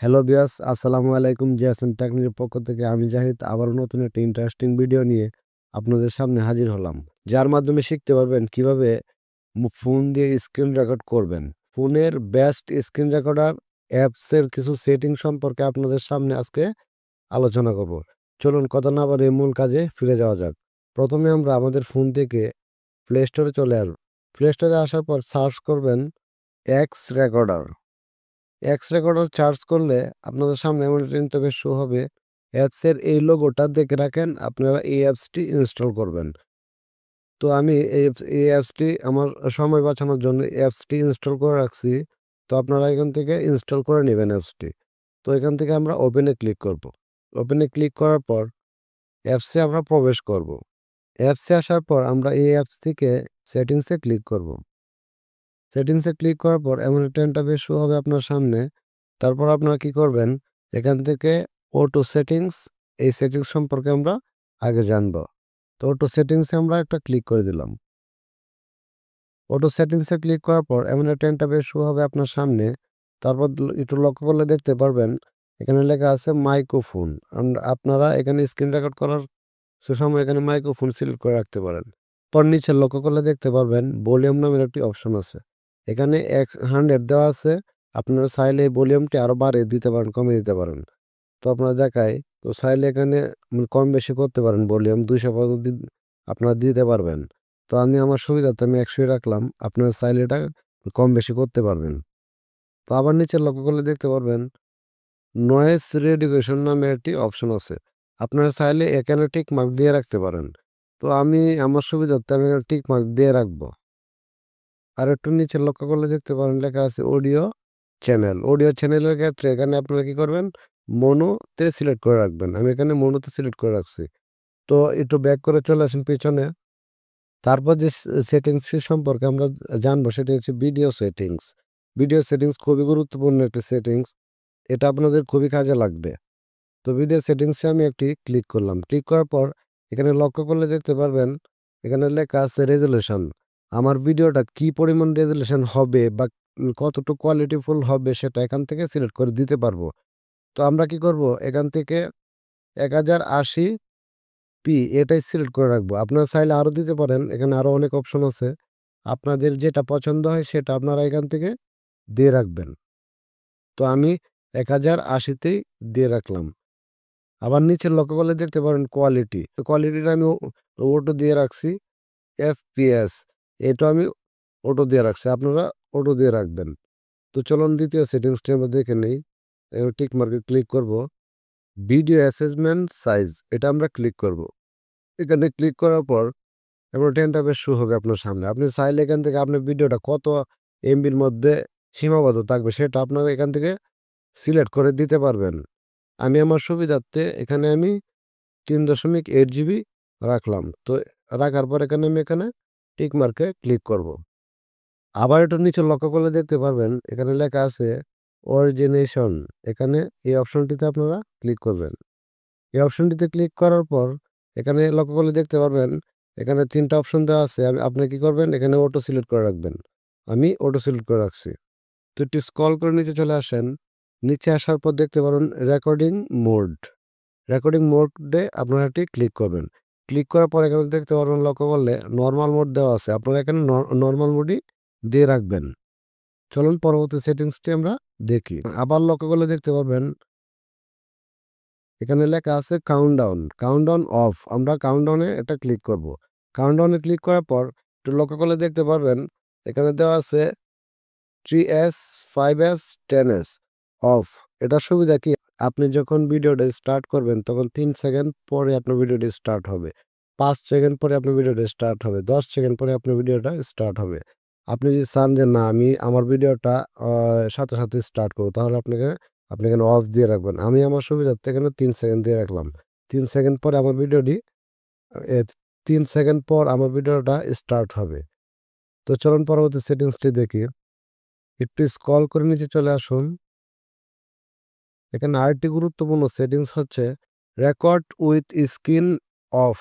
Hello বিয়াস, আসসালামু আলাইকুম। জিয়াসেন টেকনিকের পক্ষ থেকে আমি জাহিদ আবারও নতুন একটা ইন্টারেস্টিং ভিডিও নিয়ে আপনাদের সামনে হাজির হলাম। যার মাধ্যমে শিখতে পারবেন কিভাবে ফোন দিয়ে স্ক্রিন রেকর্ড করবেন। ফোনের বেস্ট স্ক্রিন রেকর্ডার অ্যাপসের কিছু সেটিং সম্পর্কে আপনাদের সামনে আজকে আলোচনা করব। চলুন কথা না বাড়িয়ে মূল কাজে ফিরে যাওয়া যাক। প্রথমে আমরা আমাদের ফোন থেকে প্লে স্টোরে চলে আসব। প্লে স্টোরে আসার পর সার্চ করবেন x recorder. X recorder charge করলে আপনাদের সামনে এমন একটা ইন্টারফেস শো হবে। অ্যাপসের এই লোগোটা দেখে রাখেন, আপনারা এই অ্যাপসটি ইনস্টল করবেন। তো আমি এই অ্যাপসটি আমার সময় বাঁচানোর জন্য অ্যাপসটি ইনস্টল করে রাখছি। তো আপনারা এখান থেকে ইনস্টল করে নেবেন অ্যাপসটি। তো এখান থেকে আমরা ওপেনে ক্লিক করব। ওপেনে ক্লিক করার পর অ্যাপসে আমরা প্রবেশ করব। অ্যাপসে আসার পর আমরা এই অ্যাপস থেকে সেটিংসে ক্লিক করব। সেটিংসে ক্লিক করার পর এমন একটা ইন্টারফেস শো হবে আপনার সামনে। তারপর আপনারা কি করবেন, এখান থেকে অটো সেটিংস, এই সেটিংস সম্পর্কে আমরা আগে জানব। তো অটো সেটিংসে আমরা একটা ক্লিক করে দিলাম। অটো সেটিংসে ক্লিক করার পর এমন একটা ইন্টারফেস শো হবে আপনার সামনে। তারপর একটু লক্ষ্য করলে দেখতে পারবেন এখানে লেখা আছে মাইক্রোফোন। আপনারা এখানে স্ক্রিন রেকর্ড করার সময় এখানে মাইক্রোফোন সিলেক্ট করে রাখতে পারেন। পর নিচে লক্ষ্য করলে দেখতে পারবেন ভলিউম নামের একটি অপশন আছে। এখানে 100 দেওয়া আছে। আপনারা চাইলে এই ভলিউমটি আরো বাড়িয়ে দিতে পারেন, কমিয়ে দিতে পারেন। তো আপনারা দেখায়, তো চাইলে এখানে কম বেশি করতে পারেন, ভলিউম 200 পর্যন্ত আপনারা দিতে পারবেন। তো আমি আমার সুবিধার্থে আমি 100 রাখলাম। আপনারা চাইলে এটা কম বেশি করতে পারবেন। তো আবার নিচে লক্ষ্য করলে দেখতে পারবেন নয়েজ রিডাকশন নামের একটি অপশন আছে। আপনারা চাইলে এখানে টিক মার্ক দিয়ে রাখতে পারেন। তো আমি আমার সুবিধার্থে আমি এখানে টিক মার্ক দিয়ে রাখবো। আর একটু নিচে লক্ষ্য করলে দেখতে পারেন লেখা আছে অডিও চ্যানেল। অডিও চ্যানেলের ক্ষেত্রে এখানে আপনারা কি করবেন, মোনোতে সিলেক্ট করে রাখবেন। আমি এখানে মোনোতে সিলেক্ট করে রাখছি। তো একটু ব্যাক করে চলে আসুন পিছনে। তারপর যে সেটিংস সম্পর্কে আমরা জানবো সেটা হচ্ছে ভিডিও সেটিংস। ভিডিও সেটিংস খুবই গুরুত্বপূর্ণ একটি সেটিংস। এটা আপনাদের খুবই কাজে লাগবে। তো ভিডিও সেটিংসে আমি একটি ক্লিক করলাম। ক্লিক করার পর এখানে লক্ষ্য করলে দেখতে পারবেন এখানে লেখা আছে রেজোলিউশন। আমার ভিডিওটা কি পরিমাণ রেজোলিউশন হবে বা কতটুকু কোয়ালিটিফুল হবে সেটা এখান থেকে সিলেক্ট করে দিতে পারবো। তো আমরা কি করব, এখান থেকে 1080 পি এটাই সিলেক্ট করে রাখবো। আপনারা চাইলে আরো দিতে পারেন। এখানে আরো অনেক অপশন আছে। আপনাদের যেটা পছন্দ হয় সেটা আপনারা এখান থেকে দিয়ে রাখবেন। তো আমি 1080 তেই দিয়ে রাখলাম। আবার নিচে লক্ষ্য করলে দেখতে পারেন কোয়ালিটি। তো কোয়ালিটিটা আমি অটো দিয়ে রাখছি। এফপিএস এটা আমি অটো দিয়ে রাখছি। আপনারা অটো দিয়ে রাখবেন। তো চলুন দ্বিতীয় সেটিংসটি আমরা দেখে নেই। টিক মার্কে ক্লিক করব। ভিডিও অ্যাসেসমেন্ট সাইজ এটা আমরা ক্লিক করব। এখানে ক্লিক করার পর এমন একটা ইন্টারফেস শো হবে আপনার সামনে। আপনি চাইলে এখান থেকে আপনার ভিডিওটা কত এমবির মধ্যে সীমাবদ্ধ থাকবে সেটা আপনারা এখান থেকে সিলেক্ট করে দিতে পারবেন। আমি আমার সুবিধার্থে এখানে আমি 3.8 জিবি রাখলাম। তো রাখার পর এখানে আমি টিক মার্কে ক্লিক করব। আবার একটু নিচে লক্ষ্য করলে দেখতে পারবেন এখানে লেখা আছে অরিজিনেশন। এখানে এই অপশনটিতে আপনারা ক্লিক করবেন। এই অপশনটিতে ক্লিক করার পর এখানে লক্ষ্য করলে দেখতে পারবেন এখানে ৩ টা অপশন দেওয়া আছে। আপনি কি করবেন, এখানে অটো সিলেক্ট করে রাখবেন। আমি অটো সিলেক্ট করে রাখছি। তো একটু স্ক্রল করে নিচে চলে আসেন। নিচে আসার পর দেখতে পারেন রেকর্ডিং মোড। রেকর্ডিং মোডে আপনারা এটি ক্লিক করবেন। ক্লিক করার পর এখানে দেখতে পারবেন, লক্ষ্য করলে নরমাল মোড দেওয়া আছে। আপনারা এখানে নরমাল মোডই দিয়ে রাখবেন। চলুন পরবর্তী সেটিংসটি আমরা দেখি। আবার লক্ষ্য করলে দেখতে পারবেন এখানে লেখা আছে কাউন্টডাউন। Countdown of. আমরা কাউন্টডাউনে এটা ক্লিক করব। কাউন্টডাউনে ক্লিক করার পর একটু লক্ষ্য করলে দেখতে পারবেন এখানে দেওয়া আছে 3s, 5s, 10s অফ। এটার সুবিধা কি? আপনি যখন ভিডিওটা স্টার্ট করবেন তখন ৩ সেকেন্ড পরে আপনার ভিডিওটি স্টার্ট হবে। ৫ সেকেন্ড পরে আপনার ভিডিওটা স্টার্ট হবে। ১০ সেকেন্ড পরে আপনার ভিডিওটা স্টার্ট হবে। আপনি যদি চান যে না আমি আমার ভিডিওটা সাথে, সাথে স্টার্ট করব, তাহলে আপনি এখানে অফ দিয়ে রাখবেন। আমি আমার সুবিধার্থে এখানে ৩ সেকেন্ড দিয়ে রাখলাম। ৩ সেকেন্ড পরে আমার ভিডিওটি এ ৩ সেকেন্ড পর আমার ভিডিওটা স্টার্ট হবে। তো চলুন পরবর্তী সেটিংসটি দেখি। একটু স্ক্রল করে নিচে চলে আসুন। এখানে আরেকটি গুরুত্বপূর্ণ সেটিংস হচ্ছে রেকর্ড উইথ স্ক্রিন অফ।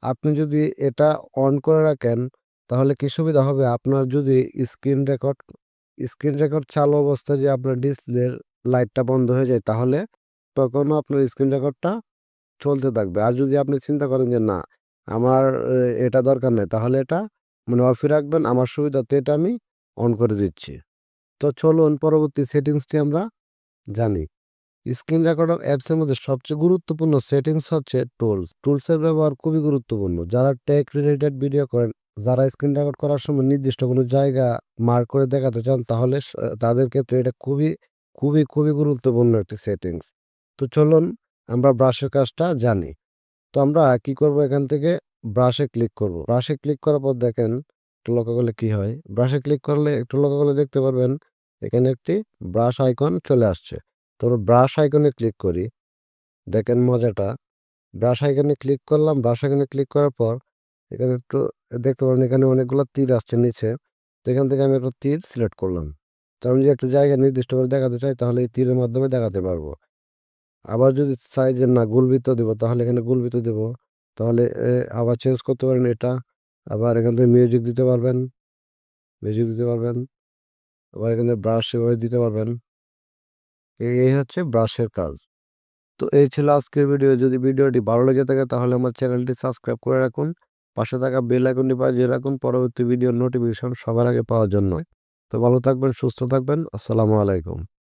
আপনি যদি এটা অন করে রাখেন তাহলে কি সুবিধা হবে, আপনার যদি স্ক্রিন রেকর্ড চালু অবস্থায় যে আপনার ডিসপ্লের লাইটটা বন্ধ হয়ে যায় তাহলে তখনও আপনার স্ক্রিন রেকর্ডটা চলতে থাকবে। আর যদি আপনি চিন্তা করেন যে না আমার এটা দরকার নাই তাহলে এটা মানে অফই রাখবেন। আমার সুবিধার্থে এটা আমি অন করে দিচ্ছি। তো চলুন পরবর্তী সেটিংসটি আমরা জানি। স্ক্রিন রেকর্ডার অ্যাপসের মধ্যে সবচেয়ে গুরুত্বপূর্ণ সেটিংস হচ্ছে টুলস। টুলসের ব্যবহার খুবই গুরুত্বপূর্ণ। যারা টেক রিলেটেড ভিডিও করেন, যারা স্ক্রিন রেকর্ড করার সময় নির্দিষ্ট কোনো জায়গা মার্ক করে দেখাতে চান তাহলে তাদের ক্ষেত্রে এটা খুবই গুরুত্বপূর্ণ একটি সেটিংস। তো চলুন আমরা ব্রাশের কাজটা জানি। তো আমরা কি করব এখান থেকে ব্রাশে ক্লিক করব। ব্রাশে ক্লিক করার পর দেখেন একটু লক্ষ্য করলে কি হয়? ব্রাশে ক্লিক করলে একটু লক্ষ্য করলে দেখতে পারবেন এখানে একটি ব্রাশ আইকন চলে আসছে। তো ব্রাশ আইকনে ক্লিক করি। দেখেন মজাটা। ব্রাশ আইকনে ক্লিক করলাম। ব্রাশ আইকনে ক্লিক করার পর এখানে একটু দেখতে পারেন এখানে অনেকগুলো তীর আসছে নিচে। তো এখান থেকে আমি একটা তীর সিলেক্ট করলাম। তো আমি যদি একটা জায়গা নির্দিষ্ট করে দেখাতে চাই তাহলে এই তীরের মাধ্যমে দেখাতে পারবো। আবার যদি চাই যে না গুলবৃত্ত দেব তাহলে এখানে গুলবৃত্ত দেব। তাহলে আবার চেঞ্জ করতে পারেন এটা। আবার এখান থেকে মিউজিক দিতে পারবেন। মিউজিক দিতে পারবেন। আবার এখানে ব্রাশ এভাবে দিতে পারবেন। এই হচ্ছে ব্রাশের কাজ। তো এই ছিল আজকের ভিডিও। যদি ভিডিওটি ভালো লেগে থাকে তাহলে আমার চ্যানেলটি সাবস্ক্রাইব করে রাখুন। পাশে থাকা বেল আইকনটি বাজিয়ে রাখুন পরবর্তী ভিডিওর নোটিফিকেশন সবার আগে পাওয়ার জন্য। তো ভালো থাকবেন, সুস্থ থাকবেন। আসসালামু আলাইকুম।